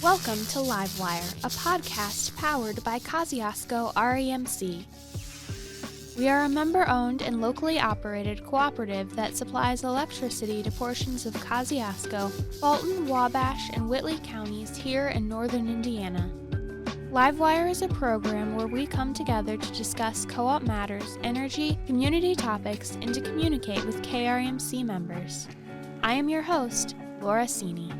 Welcome to Livewire, a podcast powered by Kosciusko REMC. We are a member-owned and locally operated cooperative that supplies electricity to portions of Kosciusko, Fulton, Wabash, and Whitley counties here in northern Indiana. Livewire is a program where we come together to discuss co-op matters, energy, community topics, and to communicate with KRMC members. I am your host, Laura Cini.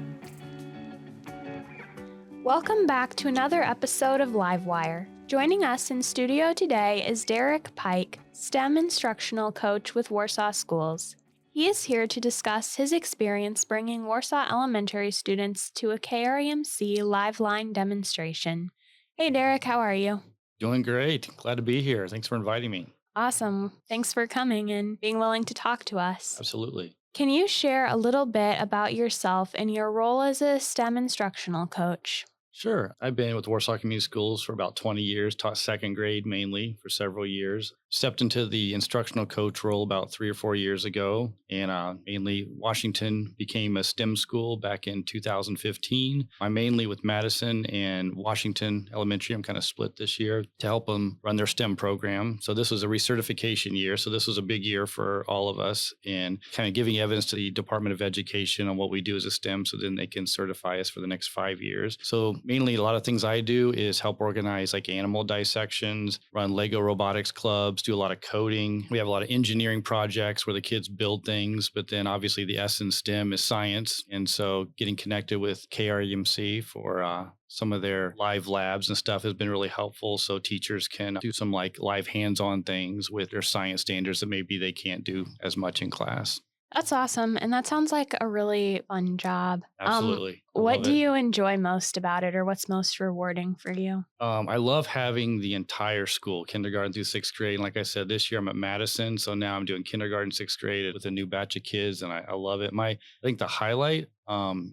Welcome back to another episode of Livewire. Joining us in studio today is Derek Pike, STEM Instructional Coach with Warsaw Schools. He is here to discuss his experience bringing Warsaw Elementary students to a KRMC live line demonstration. Hey Derek, how are you? Doing great. Glad to be here. Thanks for inviting me. Awesome. Thanks for coming and being willing to talk to us. Absolutely. Can you share a little bit about yourself and your role as a STEM instructional coach? Sure. I've been with Warsaw Community Schools for about 20 years, taught second grade mainly for several years. Stepped into the instructional coach role about 3 or 4 years ago. And mainly Washington became a STEM school back in 2015. I'm mainly with Madison and Washington Elementary. I'm kind of split this year to help them run their STEM program. So this was a recertification year. So this was a big year for all of us and kind of giving evidence to the Department of Education on what we do as a STEM so then they can certify us for the next 5 years. So mainly a lot of things I do is help organize like animal dissections, run Lego robotics clubs, do a lot of coding. We have a lot of engineering projects where the kids build things, but then obviously the S in STEM is science. And so getting connected with KREMC for some of their live labs and stuff has been really helpful. So teachers can do some like live hands-on things with their science standards that maybe they can't do as much in class. That's awesome. And that sounds like a really fun job. Absolutely. What do you enjoy most about it, or what's most rewarding for you? I love having the entire school, kindergarten through sixth grade. And like I said, this year I'm at Madison. So now I'm doing kindergarten, sixth grade with a new batch of kids. And I love it. I think the highlight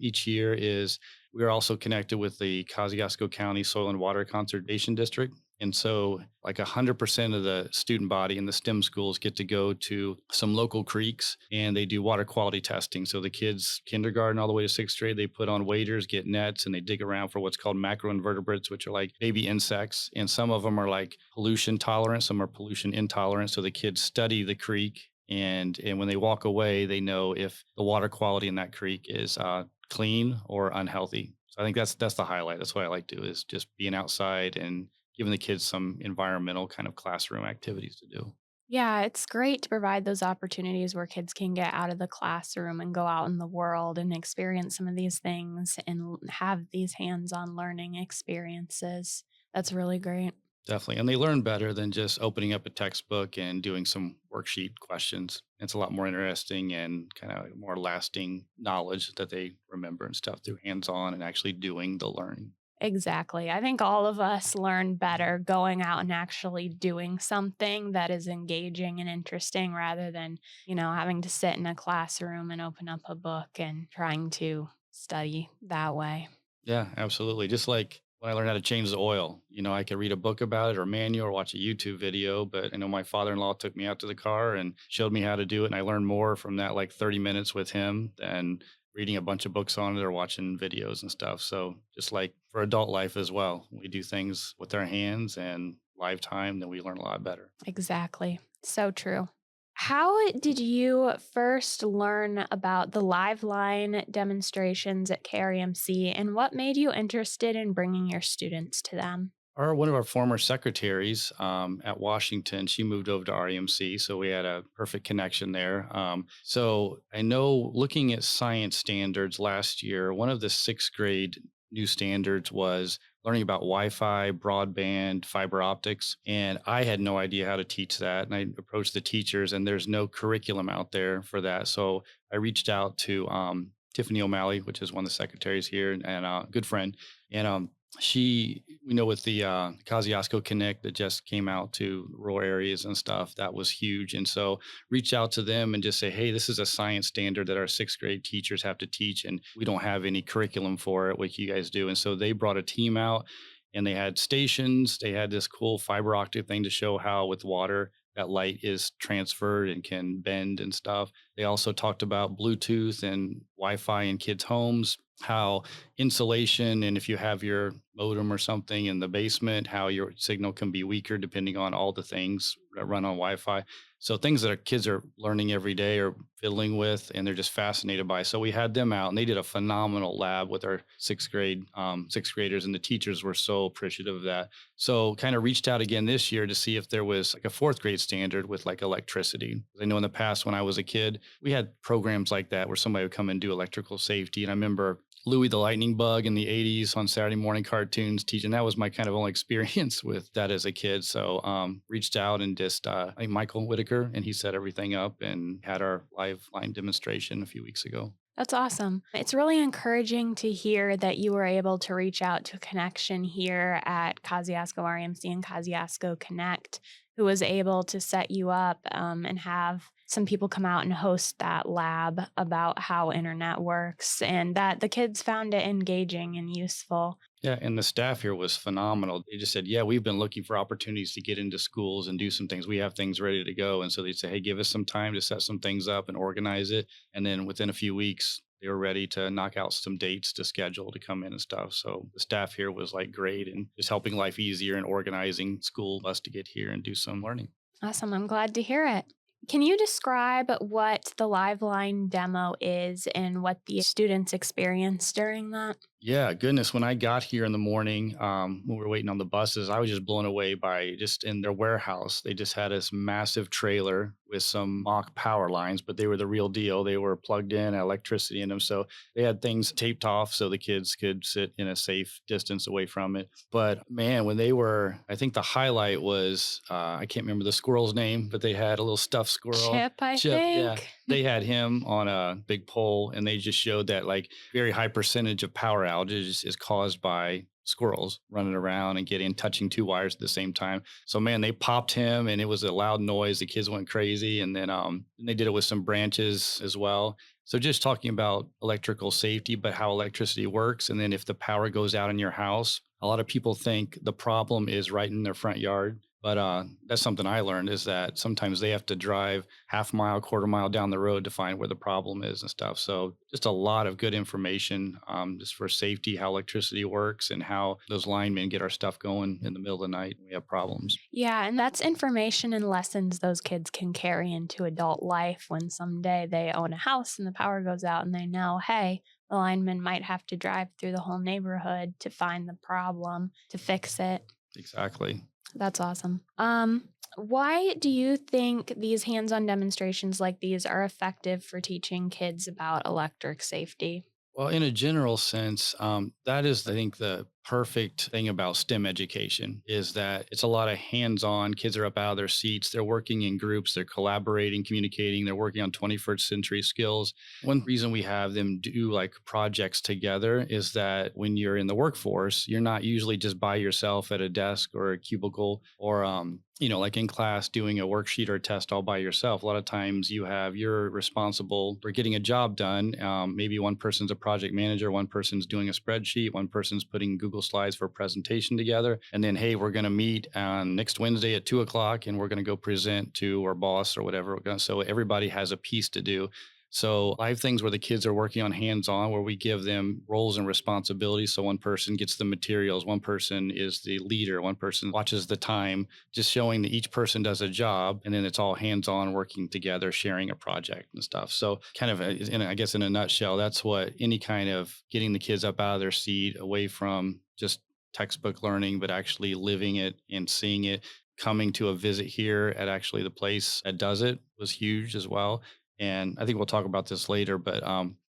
each year is we're also connected with the Kosciusko County Soil and Water Conservation District. And so like 100% of the student body in the STEM schools get to go to some local creeks and they do water quality testing. So the kids, kindergarten all the way to sixth grade, they put on waders, get nets, and they dig around for what's called macroinvertebrates, which are like baby insects. And some of them are like pollution tolerant, some are pollution intolerant. So the kids study the creek and when they walk away, they know if the water quality in that creek is clean or unhealthy. So I think that's the highlight. That's what I like to do is just being outside and giving the kids some environmental kind of classroom activities to do. Yeah, it's great to provide those opportunities where kids can get out of the classroom and go out in the world and experience some of these things and have these hands-on learning experiences. That's really great. Definitely. And they learn better than just opening up a textbook and doing some worksheet questions. It's a lot more interesting and kind of more lasting knowledge that they remember and stuff through hands-on and actually doing the learning. Exactly. I think all of us learn better going out and actually doing something that is engaging and interesting rather than, having to sit in a classroom and open up a book and trying to study that way. Yeah, absolutely. Just like when I learned how to change the oil, I could read a book about it or a manual or watch a YouTube video, but I know my father-in-law took me out to the car and showed me how to do it. And I learned more from that like 30 minutes with him than reading a bunch of books on it or watching videos and stuff. So just like for adult life as well, we do things with our hands and live time, then we learn a lot better. Exactly. So true. How did you first learn about the live line demonstrations at KRMC and what made you interested in bringing your students to them? One of our former secretaries at Washington, she moved over to REMC, so we had a perfect connection there. So I know looking at science standards last year, one of the sixth grade new standards was learning about Wi-Fi, broadband, fiber optics, and I had no idea how to teach that. And I approached the teachers, and there's no curriculum out there for that. So I reached out to Tiffany O'Malley, which is one of the secretaries here, and a good friend, and we know with the Kosciusko Connect that just came out to rural areas and stuff, that was huge. And so reach out to them and just say, hey, this is a science standard that our sixth grade teachers have to teach. And we don't have any curriculum for it, like you guys do. And so they brought a team out and they had stations. They had this cool fiber optic thing to show how with water that light is transferred and can bend and stuff. They also talked about Bluetooth and Wi-Fi in kids' homes, how insulation, and if you have your modem or something in the basement, how your signal can be weaker depending on all the things that run on Wi-Fi. So things that our kids are learning every day or fiddling with, and they're just fascinated by. So we had them out, and they did a phenomenal lab with our sixth graders, and the teachers were so appreciative of that. So kind of reached out again this year to see if there was like a fourth grade standard with like electricity. I know in the past when I was a kid, we had programs like that where somebody would come and do electrical safety. And I remember Louie the Lightning Bug in the 80s on Saturday morning cartoons teaching. That was my kind of only experience with that as a kid. So reached out and just, I think Michael Whitaker, and he set everything up and had our live line demonstration a few weeks ago. That's awesome. It's really encouraging to hear that you were able to reach out to a connection here at Kosciusko REMC and Kosciusko Connect, who was able to set you up and have some people come out and host that lab about how internet works, and that the kids found it engaging and useful. Yeah, and the staff here was phenomenal. They just said, "Yeah, we've been looking for opportunities to get into schools and do some things. We have things ready to go." And so they'd say, "Hey, give us some time to set some things up and organize it." And then within a few weeks, they were ready to knock out some dates to schedule to come in and stuff. So the staff here was like great and just helping life easier and organizing school bus to get here and do some learning. Awesome. I'm glad to hear it. Can you describe what the live line demo is and what the students experienced during that? Yeah, goodness. When I got here in the morning, when we were waiting on the buses, I was just blown away by just in their warehouse. They just had this massive trailer with some mock power lines, but they were the real deal. They were plugged in, had electricity in them. So they had things taped off so the kids could sit in a safe distance away from it. But man, when they were, I think the highlight was, I can't remember the squirrel's name, but they had a little stuffed squirrel. Chip, I Yeah. think. They had him on a big pole, and they just showed that like very high percentage of power outages is caused by squirrels running around and touching two wires at the same time. So man, they popped him, and it was a loud noise. The kids went crazy, and then they did it with some branches as well. So just talking about electrical safety, but how electricity works, and then if the power goes out in your house, a lot of people think the problem is right in their front yard. But that's something I learned is that sometimes they have to drive half mile, quarter mile down the road to find where the problem is and stuff. So just a lot of good information just for safety, how electricity works and how those linemen get our stuff going in the middle of the night when we have problems. Yeah, and that's information and lessons those kids can carry into adult life when someday they own a house and the power goes out and they know, hey, the lineman might have to drive through the whole neighborhood to find the problem, to fix it. Exactly. That's awesome. Why do you think these hands-on demonstrations like these are effective for teaching kids about electric safety? Well, in a general sense, that is, I think, the perfect thing about STEM education is that it's a lot of hands-on. Kids are up out of their seats. They're working in groups. They're collaborating, communicating. They're working on 21st century skills. One reason we have them do like projects together is that when you're in the workforce, you're not usually just by yourself at a desk or a cubicle or like in class doing a worksheet or a test all by yourself. A lot of times you're responsible for getting a job done. Maybe one person's a project manager, one person's doing a spreadsheet, one person's putting Google Slides for a presentation together. And then, hey, we're going to meet on next Wednesday at 2:00 and we're going to go present to our boss or whatever. So everybody has a piece to do. So I have things where the kids are working on hands-on, where we give them roles and responsibilities. So one person gets the materials, one person is the leader, one person watches the time, just showing that each person does a job, and then it's all hands-on working together, sharing a project and stuff. So kind of, I guess in a nutshell, that's what any kind of getting the kids up out of their seat, away from just textbook learning, but actually living it and seeing it, coming to a visit here at actually the place that does it was huge as well. And I think we'll talk about this later, but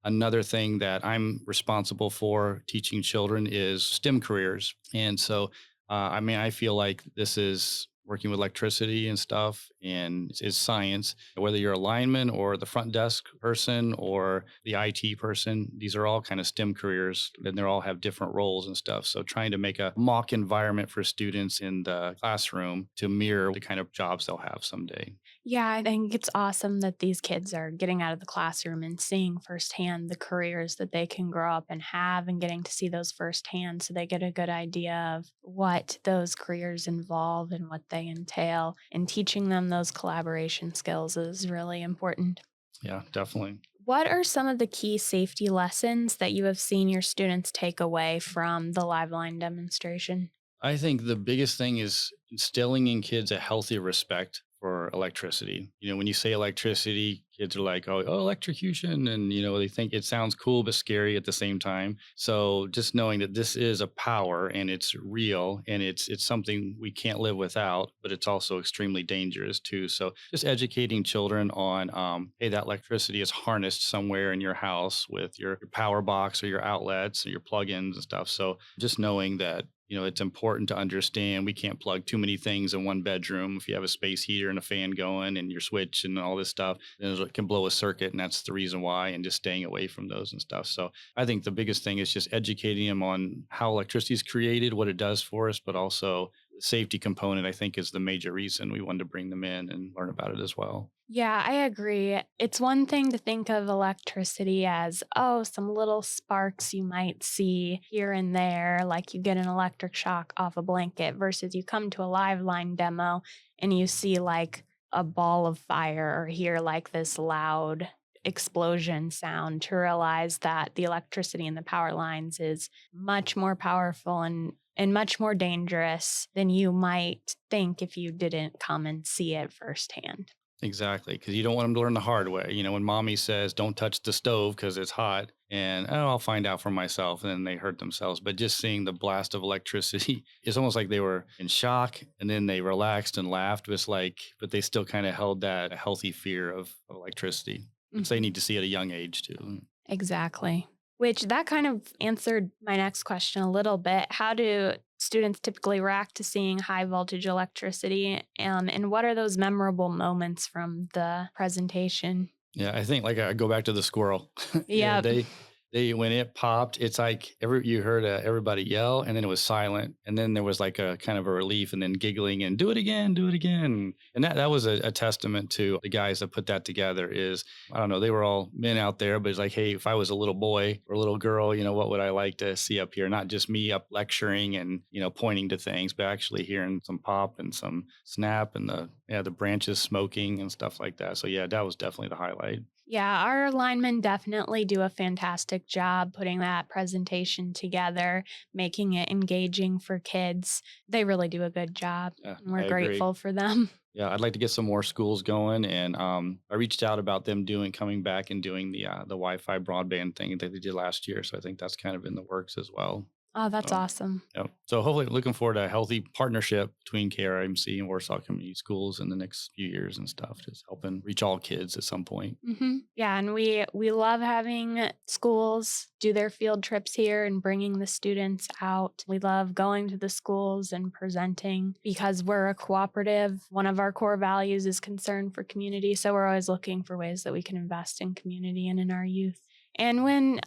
another thing that I'm responsible for teaching children is STEM careers. And so, I feel like this is working with electricity and stuff and it's science, whether you're a lineman or the front desk person or the IT person, these are all kind of STEM careers and they all have different roles and stuff. So trying to make a mock environment for students in the classroom to mirror the kind of jobs they'll have someday. Yeah, I think it's awesome that these kids are getting out of the classroom and seeing firsthand the careers that they can grow up and have and getting to see those firsthand so they get a good idea of what those careers involve and what they entail. And teaching them those collaboration skills is really important. Yeah, definitely. What are some of the key safety lessons that you have seen your students take away from the live line demonstration? I think the biggest thing is instilling in kids a healthy respect for electricity. When you say electricity, kids are like, oh, electrocution. And, they think it sounds cool, but scary at the same time. So just knowing that this is a power and it's real and it's something we can't live without, but it's also extremely dangerous too. So just educating children on, hey, that electricity is harnessed somewhere in your house with your power box or your outlets or your plugins and stuff. So just knowing that it's important to understand we can't plug too many things in one bedroom. If you have a space heater and a fan going and your switch and all this stuff, then it can blow a circuit. And that's the reason why, and just staying away from those and stuff. So I think the biggest thing is just educating them on how electricity is created, what it does for us, but also the safety component, I think, is the major reason we wanted to bring them in and learn about it as well. Yeah, I agree. It's one thing to think of electricity as, oh, some little sparks you might see here and there, like you get an electric shock off a blanket, versus you come to a live line demo and you see like a ball of fire or hear like this loud explosion sound to realize that the electricity in the power lines is much more powerful and much more dangerous than you might think if you didn't come and see it firsthand. Exactly, because you don't want them to learn the hard way. When mommy says, "Don't touch the stove because it's hot," and oh, I'll find out for myself, and then they hurt themselves. But just seeing the blast of electricity, it's almost like they were in shock, and then they relaxed and laughed. But they still kind of held that healthy fear of electricity, which they need to see at a young age too. Exactly. Which that kind of answered my next question a little bit. How do students typically react to seeing high voltage electricity? And what are those memorable moments from the presentation? Yeah, I think like I go back to the squirrel. Yep. They when it popped, it's like you heard everybody yell, and then it was silent, and then there was like a kind of a relief, and then giggling and do it again, and that was a testament to the guys that put that together. Is I don't know, they were all men out there, but it's like, hey, if I was a little boy or a little girl, what would I like to see up here? Not just me up lecturing and pointing to things, but actually hearing some pop and some snap and the branches smoking and stuff like that. So yeah, that was definitely the highlight. Yeah, our linemen definitely do a fantastic job putting that presentation together, making it engaging for kids. They really do a good job. Yeah, And we're I agree. grateful for them. Yeah, I'd like to get some more schools going, and I reached out about them coming back and doing the Wi-Fi broadband thing that they did last year. So I think that's kind of in the works as well. Oh, that's So, awesome. yeah. So hopefully, looking forward to a healthy partnership between KRMC and Warsaw Community Schools in the next few years and stuff, just helping reach all kids at some point. Yeah, and we love having schools do their field trips here and bringing the students out. We love going to the schools and presenting because we're a cooperative. One of our core values is concern for community, so we're always looking for ways that we can invest in community and in our youth. And when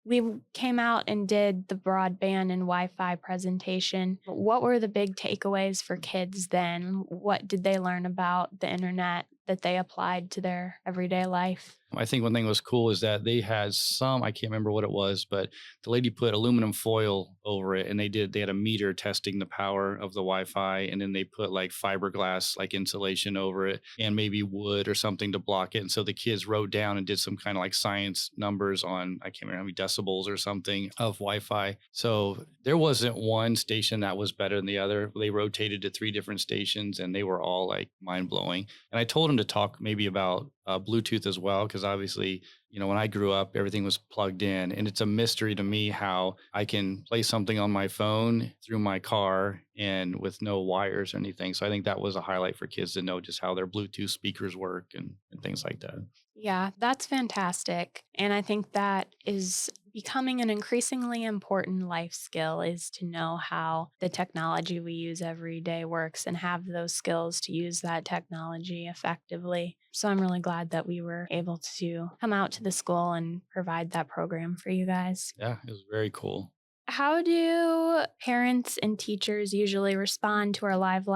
we came out and did the broadband and Wi-Fi presentation, what were the big takeaways for kids then? What did they learn about the internet that they applied to their everyday life? I think one thing that was cool is that they had I can't remember what it was, but the lady put aluminum foil over it, and they had a meter testing the power of the Wi-Fi, and then they put like fiberglass like insulation over it and maybe wood or something to block it. And so the kids wrote down and did some kind of like science numbers on, I can't remember how many decibels or something of Wi-Fi. So there wasn't one station that was better than the other. They rotated to 3 different stations, and they were all like mind blowing. And I told them to talk maybe about Bluetooth as well, because obviously, when I grew up, everything was plugged in, and it's a mystery to me how I can play something on my phone through my car and with no wires or anything. So I think that was a highlight for kids to know just how their Bluetooth speakers work and things like that. Yeah, that's fantastic. And I think that is becoming an increasingly important life skill is to know how the technology we use every day works and have those skills to use that technology effectively. So I'm really glad that we were able to come out to the school and provide that program for you guys. Yeah, it was very cool. How do parents and teachers usually respond to our live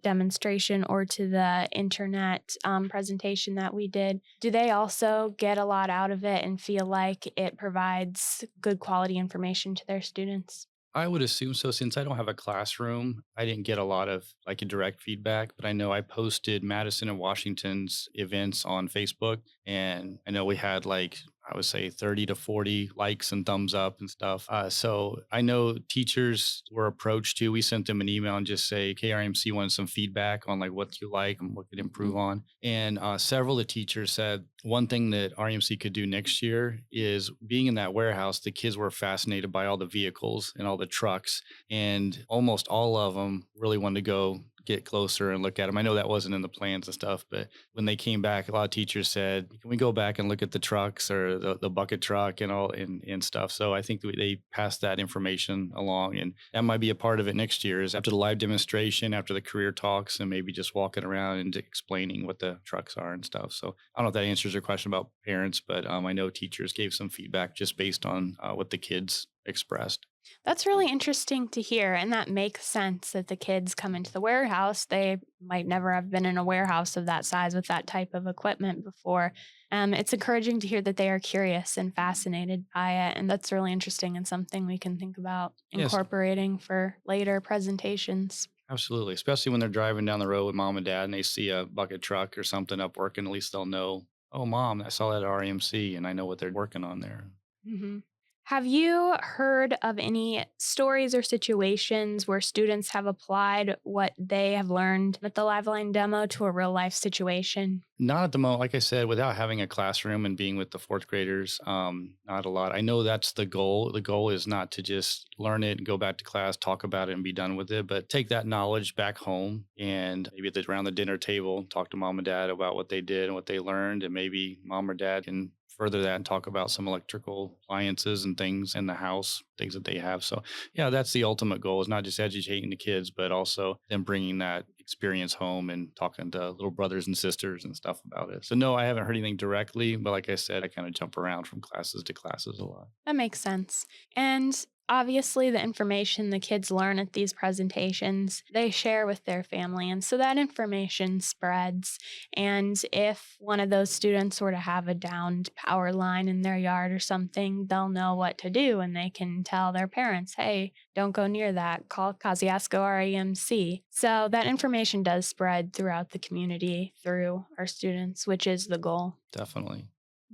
demonstration or to the internet presentation that we did? Do they also get a lot out of it and feel like it provides good quality information to their students? I would assume so. Since I don't have a classroom, I didn't get a lot of like a direct feedback, but I know I posted Madison and Washington's events on Facebook, and I know we had like, I would say 30 to 40 likes and thumbs up and stuff. So I know teachers were approached to. We sent them an email and just say KRMC wanted some feedback on like what you like and what could improve on. And several of the teachers said one thing that RMC could do next year is being in that warehouse. The kids were fascinated by all the vehicles and all the trucks, and almost all of them really wanted to go get closer and look at them. I know that wasn't in the plans and stuff, but when they came back, a lot of teachers said, "Can we go back and look at the trucks or the bucket truck and all and stuff?" So I think that they passed that information along, and that might be a part of it next year. Is after the live demonstration, after the career talks, and maybe just walking around and explaining what the trucks are and stuff. So I don't know if that answers your question about parents, but I know teachers gave some feedback just based on what the kids expressed. That's really interesting to hear, and that makes sense that the kids come into the warehouse. They might never have been in a warehouse of that size with that type of equipment before. It's encouraging to hear that they are curious and fascinated by it, and that's really interesting and something we can think about Yes, incorporating for later presentations. absolutely. Especially when they're driving down the road with mom and dad and they see a bucket truck or something up working, at least they'll know, oh, mom, I saw that at REMC and I know what they're working on there. hmm Have you heard of any stories or situations where students have applied what they have learned at the Liveline demo to a real life situation? Not at the moment. Like I said, without having a classroom and being with the fourth graders, not a lot. I know that's the goal. The goal is not to just learn it and go back to class, talk about it, and be done with it, but take that knowledge back home and maybe around the dinner table, talk to mom and dad about what they did and what they learned, and maybe mom or dad can further that and talk about some electrical appliances and things in the house, things that they have. So, yeah, that's the ultimate goal is not just educating the kids, but also them bringing that experience home and talking to little brothers and sisters and stuff about it. So, no, I haven't heard anything directly, but like I said, I kind of jump around from classes to classes a lot. That makes sense. And obviously, the information the kids learn at these presentations, they share with their family. And so that information spreads. And if one of those students were to have a downed power line in their yard or something, they'll know what to do and they can tell their parents, hey, don't go near that. Call Kosciusko REMC. So that information does spread throughout the community through our students, which is the goal. Definitely.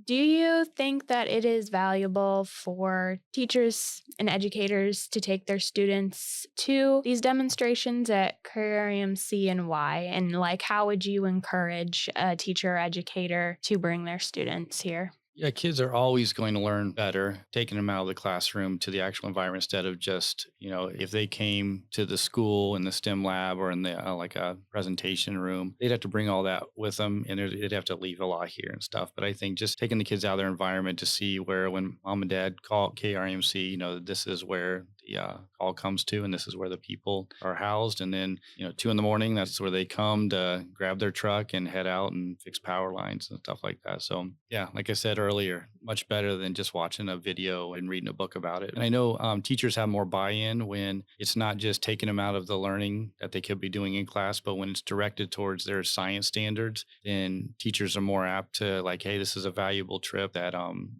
Do you think that it is valuable for teachers and educators to take their students to these demonstrations at Career EMC and why? And like, how would you encourage a teacher or educator to bring their students here? Yeah, kids are always going to learn better taking them out of the classroom to the actual environment instead of just, if they came to the school in the STEM lab or in the like a presentation room, they'd have to bring all that with them and they'd have to leave a lot here and stuff. But I think just taking the kids out of their environment to see where when mom and dad call KRMC, this is where the call comes to and this is where the people are housed. And then, 2 in the morning, that's where they come to grab their truck and head out and fix power lines and stuff like that. So, yeah, like I said earlier, much better than just watching a video and reading a book about it. And I know teachers have more buy-in when it's not just taking them out of the learning that they could be doing in class, but when it's directed towards their science standards, then teachers are more apt to like, hey, this is a valuable trip that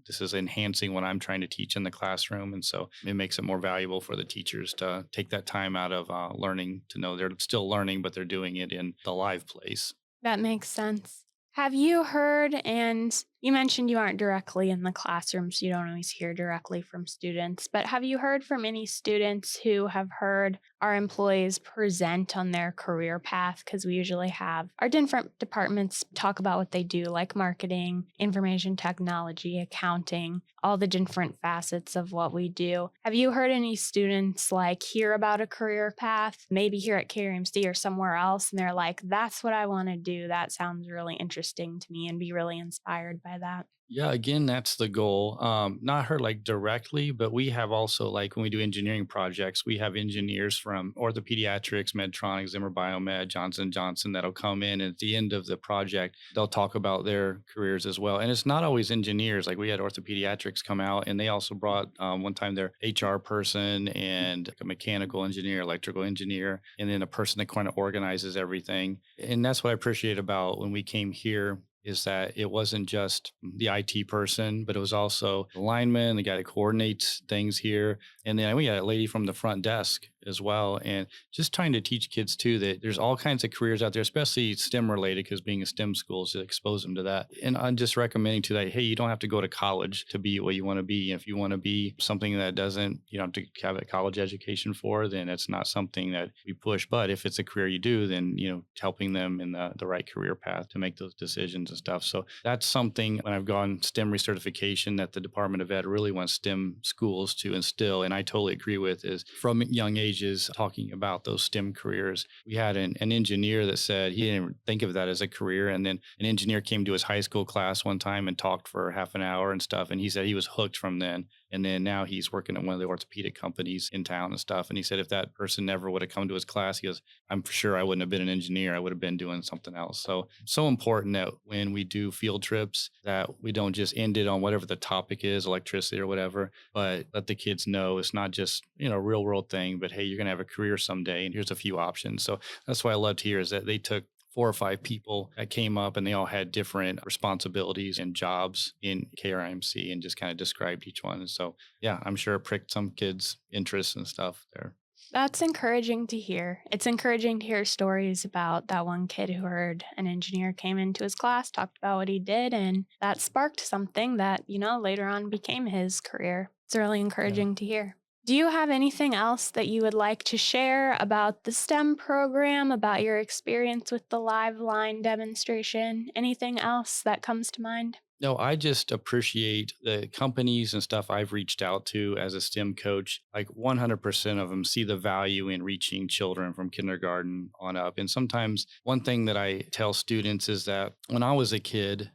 this is enhancing what I'm trying to teach in the classroom. And so it makes it more valuable for the teachers to take that time out of learning to know they're still learning, but they're doing it in the live place. That makes sense. Have you heard, and you mentioned you aren't directly in the classroom, so you don't always hear directly from students, but have you heard from any students who have heard our employees present on their career path? Because we usually have our different departments talk about what they do, like marketing, information technology, accounting, all the different facets of what we do. Have you heard any students like hear about a career path, maybe here at KRMC or somewhere else, and they're like, that's what I want to do. That sounds really interesting to me and be really inspired by that? Yeah, again, that's the goal. Not her like directly, but we have also like when we do engineering projects, we have engineers from orthopediatrics, Medtronic, Zimmer Biomed, Johnson Johnson that'll come in, and at the end of the project, they'll talk about their careers as well. And it's not always engineers. Like we had orthopediatrics come out, and they also brought one time their HR person and like a mechanical engineer, electrical engineer, and then a person that kind of organizes everything. And that's what I appreciate about when we came here is that it wasn't just the IT person, but it was also the lineman, the guy that coordinates things here. And then we got a lady from the front desk as well. And just trying to teach kids too that there's all kinds of careers out there, especially STEM related, because being a STEM school is to expose them to that. And I'm just recommending to that, hey, you don't have to go to college to be what you want to be. If you want to be something that doesn't, you don't have to have a college education for, then it's not something that we push. But if it's a career you do, then, helping them in the right career path to make those decisions and stuff. So that's something when I've gone STEM recertification that the Department of Ed really wants STEM schools to instill. And I totally agree with is from young ages talking about those STEM careers. We had an engineer that said he didn't think of that as a career. And then an engineer came to his high school class one time and talked for half an hour and stuff. And he said he was hooked from then. And then now he's working at one of the orthopedic companies in town and stuff. And he said if that person never would have come to his class, he goes, I'm sure I wouldn't have been an engineer. I would have been doing something else. So important that when we do field trips, that we don't just end it on whatever the topic is, electricity or whatever, but let the kids know it's not just, real world thing, but hey, you're going to have a career someday. And here's a few options. So that's what I loved here is that they took 4 or 5 people that came up and they all had different responsibilities and jobs in KRIMC and just kind of described each one. And so, yeah, I'm sure it pricked some kids' interests and stuff there. That's encouraging to hear. It's encouraging to hear stories about that one kid who heard an engineer came into his class, talked about what he did, and that sparked something that, later on became his career. It's really encouraging to hear. Do you have anything else that you would like to share about the STEM program, about your experience with the live line demonstration? Anything else that comes to mind? No, I just appreciate the companies and stuff I've reached out to as a STEM coach. Like 100% of them see the value in reaching children from kindergarten on up. And sometimes one thing that I tell students is that when I was a kid,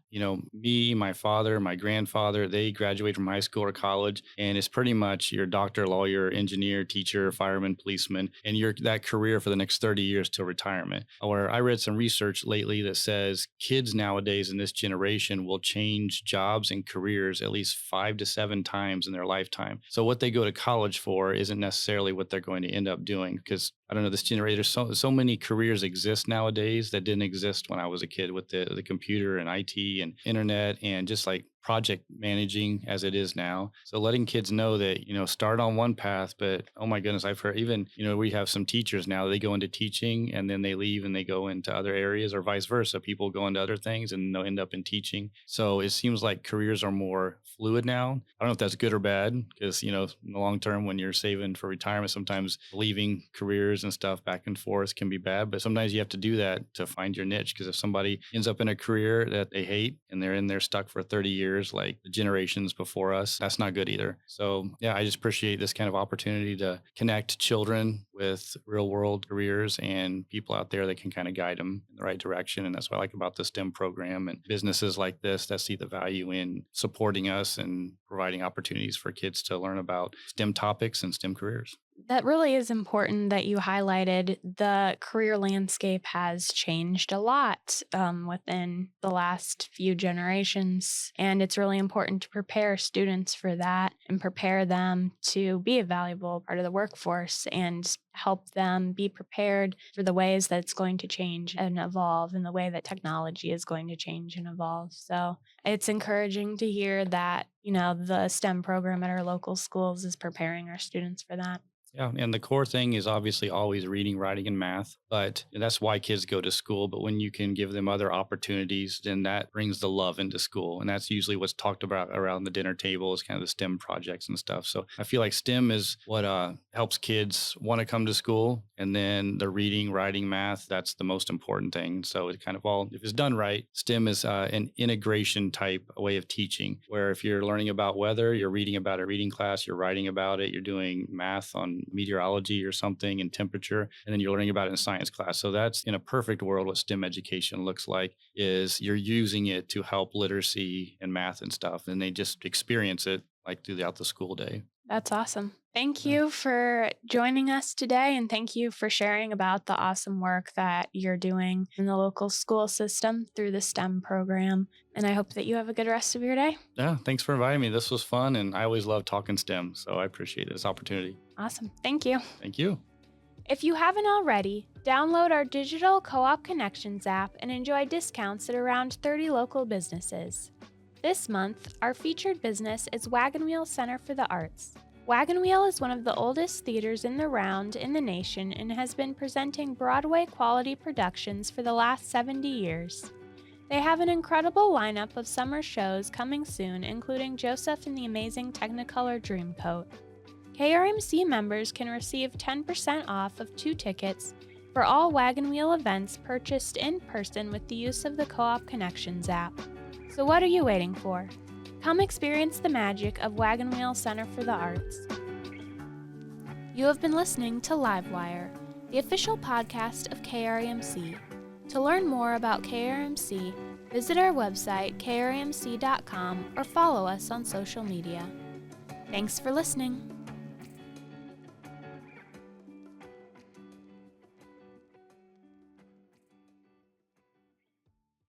me, my father, my grandfather, they graduated from high school or college, and it's pretty much your doctor, lawyer, engineer, teacher, fireman, policeman, and you're that career for the next 30 years till retirement. Where I read some research lately that says kids nowadays in this generation will change jobs and careers at least 5 to 7 times in their lifetime. So what they go to college for isn't necessarily what they're going to end up doing because I don't know, this generation, there's so many careers exist nowadays that didn't exist when I was a kid with the computer and IT and internet and just like project managing as it is now. So letting kids know that, start on one path, but oh my goodness, I've heard even, we have some teachers now, they go into teaching and then they leave and they go into other areas or vice versa. People go into other things and they'll end up in teaching. So it seems like careers are more fluid now. I don't know if that's good or bad because, in the long term, when you're saving for retirement, sometimes leaving careers and stuff back and forth can be bad, but sometimes you have to do that to find your niche. Because if somebody ends up in a career that they hate and they're in there stuck for 30 years, like the generations before us, that's not good either. So yeah, I just appreciate this kind of opportunity to connect children with real world careers and people out there that can kind of guide them in the right direction. And that's what I like about the STEM program and businesses like this that see the value in supporting us and providing opportunities for kids to learn about STEM topics and STEM careers. That really is important that you highlighted. The career landscape has changed a lot within the last few generations, and it's really important to prepare students for that and prepare them to be a valuable part of the workforce and help them be prepared for the ways that it's going to change and evolve and the way that technology is going to change and evolve. So it's encouraging to hear that, the STEM program at our local schools is preparing our students for that. Yeah, and the core thing is obviously always reading, writing, and math, but that's why kids go to school. But when you can give them other opportunities, then that brings the love into school. And that's usually what's talked about around the dinner table is kind of the STEM projects and stuff. So I feel like STEM is what helps kids want to come to school. And then the reading, writing, math, that's the most important thing. So it kind of all, if it's done right, STEM is an integration type way of teaching, where if you're learning about weather, you're reading about a reading class, you're writing about it, you're doing math on meteorology or something and temperature, and then you're learning about it in science class. So that's in a perfect world what STEM education looks like is you're using it to help literacy and math and stuff, and they just experience it like throughout the school day. That's awesome. Thank you for joining us today, and thank you for sharing about the awesome work that you're doing in the local school system through the STEM program. And I hope that you have a good rest of your day. Yeah, thanks for inviting me. This was fun, and I always love talking STEM, so I appreciate this opportunity. Awesome. Thank you. Thank you. If you haven't already, download our digital Co-op Connections app and enjoy discounts at around 30 local businesses. This month, our featured business is Wagon Wheel Center for the Arts. Wagon Wheel is one of the oldest theaters in the round in the nation and has been presenting Broadway quality productions for the last 70 years. They have an incredible lineup of summer shows coming soon, including Joseph and the Amazing Technicolor Dreamcoat. KRMC members can receive 10% off of 2 tickets for all Wagon Wheel events purchased in person with the use of the Co-op Connections app. So what are you waiting for? Come experience the magic of Wagon Wheel Center for the Arts. You have been listening to Livewire, the official podcast of KRMC. To learn more about KRMC, visit our website krmc.com or follow us on social media. Thanks for listening.